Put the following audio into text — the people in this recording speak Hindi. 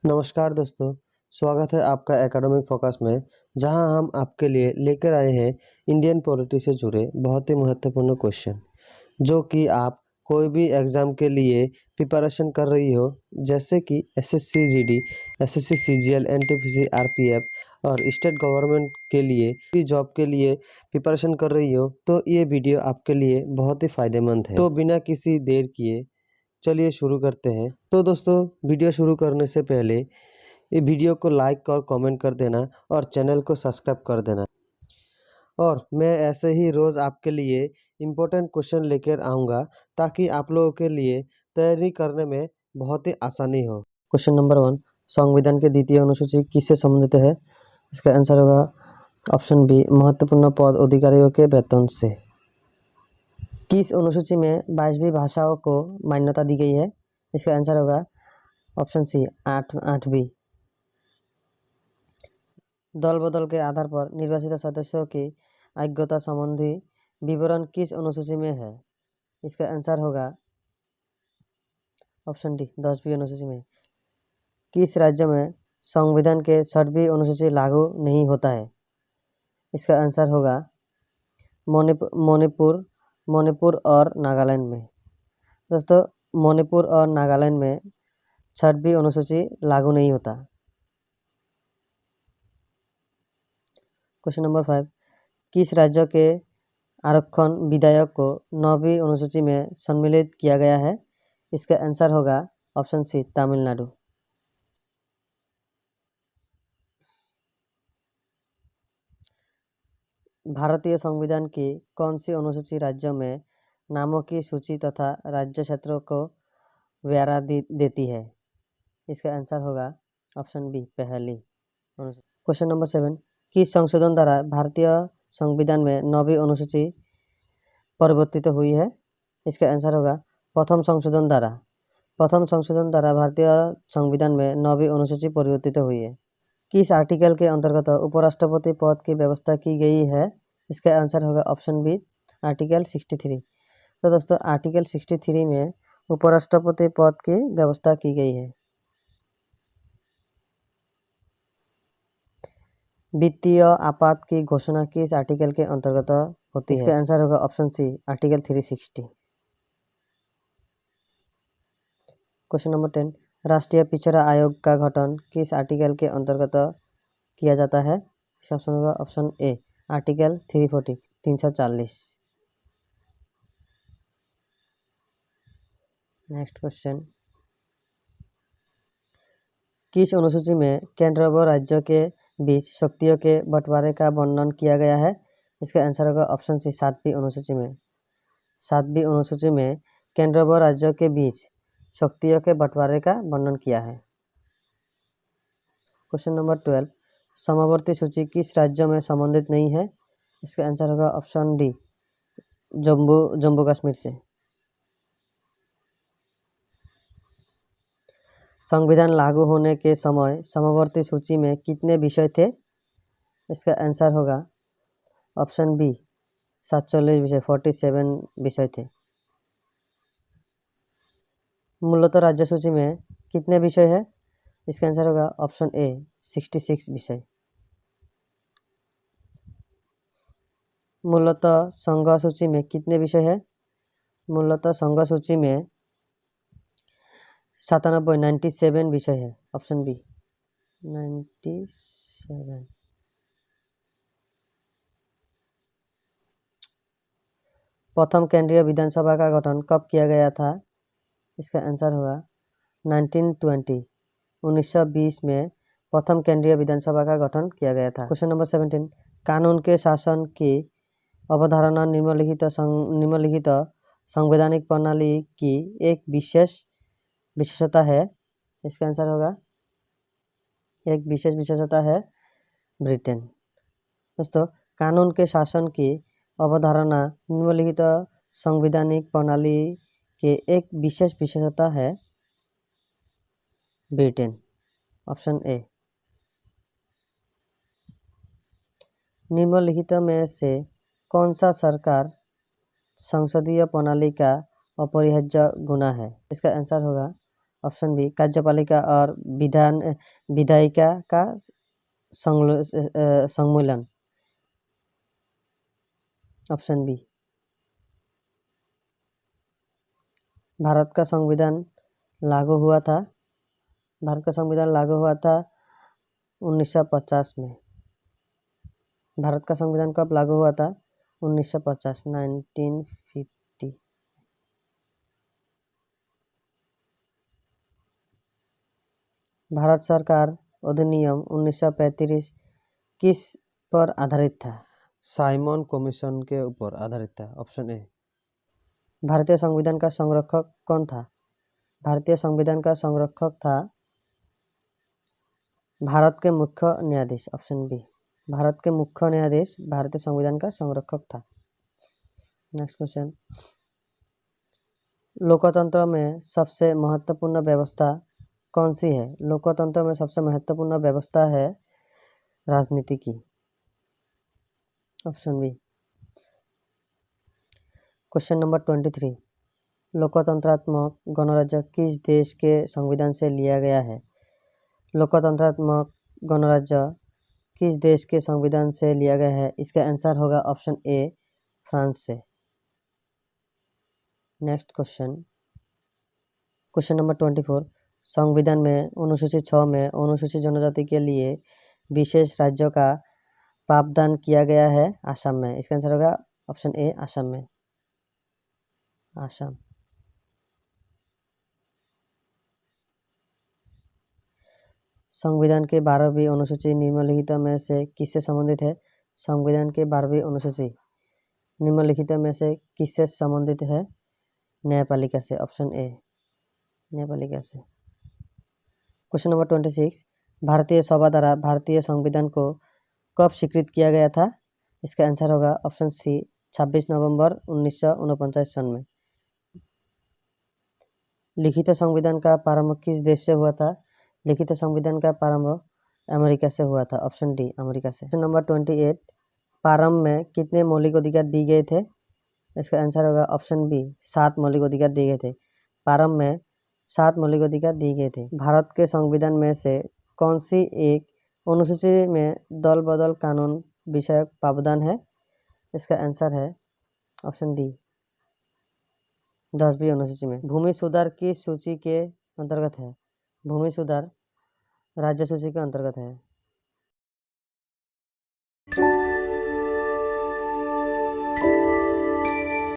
नमस्कार दोस्तों, स्वागत है आपका एकेडमिक फोकस में, जहां हम आपके लिए लेकर आए हैं इंडियन पॉलिटी से जुड़े बहुत ही महत्वपूर्ण क्वेश्चन, जो कि आप कोई भी एग्ज़ाम के लिए प्रिपरेशन कर रही हो, जैसे कि SSC GD, SSC CGL, NTPC, RPF और स्टेट गवर्नमेंट के लिए भी जॉब के लिए प्रिपरेशन कर रही हो, तो ये वीडियो आपके लिए बहुत ही फ़ायदेमंद है। तो बिना किसी देर किए चलिए शुरू करते हैं। तो दोस्तों, वीडियो शुरू करने से पहले ये वीडियो को लाइक और कमेंट कर देना और चैनल को सब्सक्राइब कर देना। और मैं ऐसे ही रोज़ आपके लिए इम्पोर्टेंट क्वेश्चन लेकर आऊँगा, ताकि आप लोगों के लिए तैयारी करने में बहुत ही आसानी हो। क्वेश्चन नंबर 1, संविधान के द्वितीय अनुसूची किससे संबंधित है? इसका आंसर होगा ऑप्शन बी, महत्वपूर्ण पद अधिकारियों के वेतन से। किस अनुसूची में 22वीं भाषाओं को मान्यता दी गई है? इसका आंसर होगा ऑप्शन सी, 8वीं। दल बदल के आधार पर निर्वाचित सदस्यों की अयोग्यता संबंधी विवरण किस अनुसूची में है? इसका आंसर होगा ऑप्शन डी, 10वीं अनुसूची में। किस राज्य में संविधान के 6वीं अनुसूची लागू नहीं होता है? इसका आंसर होगा मणिपुर और नागालैंड में। दोस्तों, मणिपुर और नागालैंड में 6वीं अनुसूची लागू नहीं होता। क्वेश्चन नंबर 5, किस राज्य के आरक्षण विधेयक को 9वीं अनुसूची में सम्मिलित किया गया है? इसका आंसर होगा ऑप्शन सी, तमिलनाडु। भारतीय संविधान की कौन सी अनुसूची राज्यों में नामों की सूची तथा राज्य क्षेत्रों को ब्यौरा देती है? इसका आंसर होगा ऑप्शन बी, पहली अनुसूची। क्वेश्चन नंबर 7, किस संशोधन द्वारा भारतीय संविधान में 9वीं अनुसूची परिवर्तित हुई है? इसका आंसर होगा प्रथम संशोधन द्वारा भारतीय संविधान में 9वीं अनुसूची परिवर्तित हुई है। किस आर्टिकल के अंतर्गत उपराष्ट्रपति पद की व्यवस्था की गई है? इसका आंसर होगा ऑप्शन बी, आर्टिकल 63। तो दोस्तों, आर्टिकल 63 में उपराष्ट्रपति पद की व्यवस्था की गई है। वित्तीय आपात की घोषणा किस आर्टिकल के अंतर्गत होती है? इसका आंसर होगा option C, article 360। Question number 10, राष्ट्रीय पिछड़ा आयोग का गठन किस आर्टिकल के अंतर्गत किया जाता है? इसका ऑप्शन होगा option A, article 340, 340। Next question, किस अनुसूची में केंद्र व राज्य के बीच शक्तियों के बंटवारे का वर्णन किया गया है? इसका आंसर होगा ऑप्शन सी, 7वीं अनुसूची में। 7वीं अनुसूची में केंद्र व राज्यों के बीच शक्तियों के बंटवारे का वर्णन किया है। क्वेश्चन नंबर 12, समवर्ती सूची किस राज्यों में संबंधित नहीं है? इसका आंसर होगा ऑप्शन डी, जम्मू कश्मीर से। संविधान लागू होने के समय समवर्ती सूची में कितने विषय थे? इसका आंसर होगा ऑप्शन बी, 47 विषय, 47 विषय थे। मूलतः राज्य सूची में कितने विषय है? इसका आंसर होगा ऑप्शन ए, 66 विषय। मूलतः संघ सूची में कितने विषय है? मूलतः संघ सूची में 97 विषय है, ऑप्शन बी, 97। प्रथम केंद्रीय विधानसभा का गठन कब किया गया था? इसका आंसर होगा 1920, 1920 में प्रथम केंद्रीय विधानसभा का गठन किया गया था। क्वेश्चन नंबर 17, कानून के शासन की अवधारणा निम्नलिखित संवैधानिक प्रणाली की एक विशेषता है। इसका आंसर होगा एक विशेष विशेषता है ब्रिटेन। दोस्तों, कानून के शासन की अवधारणा निम्नलिखित संवैधानिक प्रणाली के एक विशेष विशेषता है ब्रिटेन, ऑप्शन ए। निम्नलिखित में से कौन सा सरकार संसदीय प्रणाली का अपरिहार्य गुण है? इसका आंसर होगा ऑप्शन बी कार्यपालिका और विधायिका का सम्मेलन। ऑप्शन बी भारत का संविधान लागू हुआ था 1950 में। भारत का संविधान कब लागू हुआ था? 1950 1950। भारत सरकार अधिनियम 1935 किस पर आधारित था? साइमन कमीशन के ऊपर आधारित था। Option A. भारतीय संविधान का संरक्षक कौन था? भारतीय संविधान का संरक्षक था भारत के मुख्य न्यायाधीश। ऑप्शन बी भारत के मुख्य न्यायाधीश भारतीय संविधान का संरक्षक था। नेक्स्ट क्वेश्चन, लोकतंत्र में सबसे महत्वपूर्ण व्यवस्था कौन सी है? लोकतंत्र में सबसे महत्वपूर्ण व्यवस्था है राजनीति की। Option B. क्वेश्चन नंबर 23, लोकतंत्रात्मक गणराज्य किस देश के संविधान से लिया गया है? लोकतंत्रात्मक गणराज्य किस देश के संविधान से लिया गया है? इसका आंसर होगा ऑप्शन ए, फ्रांस से। नेक्स्ट क्वेश्चन, क्वेश्चन नंबर 24, संविधान में अनुसूची 6 में अनुसूचित जनजाति के लिए विशेष राज्यों का प्रावधान किया गया है असम में। इसका आंसर होगा ऑप्शन ए, असम में। असम। संविधान के 12वीं अनुसूची निम्नलिखित में से किससे संबंधित है? संविधान के 12वीं अनुसूची निम्नलिखित में से किससे संबंधित है? न्यायपालिका से। ऑप्शन ए, न्यायपालिका से। क्वेश्चन नंबर 26, भारतीय सभा द्वारा भारतीय संविधान को कब स्वीकृत किया गया था? इसका आंसर होगा ऑप्शन सी, 26 नवंबर 1949 सन में। लिखित संविधान का प्रारंभ किस देश से हुआ था? लिखित संविधान का प्रारंभ अमेरिका से हुआ था। ऑप्शन डी, अमेरिका से। क्वेश्चन नंबर 28, प्रारंभ में कितने मौलिक अधिकार दिए गए थे? इसका आंसर होगा ऑप्शन बी, 7 मौलिक अधिकार दिए गए थे। प्रारंभ में 7 मौलिक अधिकार दिए गए थे। भारत के संविधान में से कौन सी एक अनुसूची में दल बदल कानून विषयक प्रावधान है? इसका आंसर है ऑप्शन डी, 10वीं अनुसूची में। भूमि सुधार किस सूची के अंतर्गत है? भूमि सुधार राज्य सूची के अंतर्गत है।